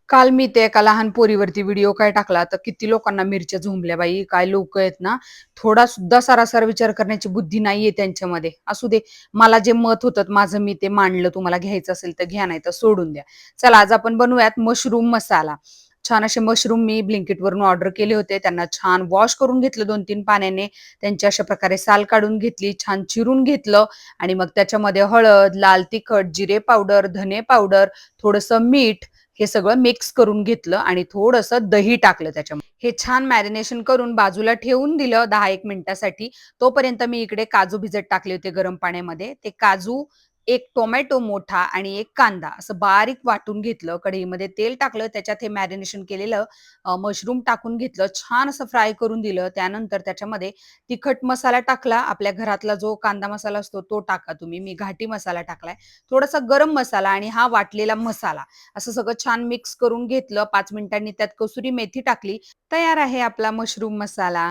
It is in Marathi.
काल मी ते एका लहान पोरीवरती व्हिडिओ काय टाकला, तर किती लोकांना मिरच्या झोंबल्या बाई. काय लोकं आहेत ना, थोडा सुद्धा सारासार विचार करण्याची बुद्धी नाहीये त्यांच्यामध्ये. असू दे, मला जे मत होतं माझं मी ते मांडलं. तुम्हाला घ्यायचं असेल तर घ्या, नाही तर सोडून द्या. चला आज आपण बनवूयात मशरूम मसाला. छान असे मशरूम मी Blinkitवरून ऑर्डर केले होते. त्यांना छान वॉश करून घेतलं 2-3 पाण्याने. त्यांची अशा प्रकारे साल काढून घेतली, छान चिरून घेतलं आणि मग त्याच्यामध्ये हळद, लाल तिखट, जिरे पावडर, धने पावडर, थोडंसं मीठ हे सगळं मिक्स करून घेतलं आणि थोडंसं दही टाकलं त्याच्यामध्ये. हे छान मॅरिनेशन करून बाजूला ठेवून दिलं 10-1 मिनिटासाठी. तोपर्यंत मी इकडे काजू भिजत टाकले होते गरम पाण्यामध्ये. ते काजू, एक टोमॅटो मोठा आणि एक कांदा असं बारीक वाटून घेतलं. कढईमध्ये तेल टाकलं, त्याच्यात हे मॅरिनेशन केलेलं मशरूम टाकून घेतलं. छान असं फ्राय करून दिलं. त्यानंतर त्याच्यामध्ये तिखट मसाला टाकला. आपल्या घरातला जो कांदा मसाला असतो तो टाका तुम्ही. मी घाटी मसाला टाकलाय. थोडासा गरम मसाला आणि हा वाटलेला मसाला असं सगळं छान मिक्स करून घेतलं. 5 मिनिटांनी त्यात कसुरी मेथी टाकली. तयार आहे आपला मशरूम मसाला.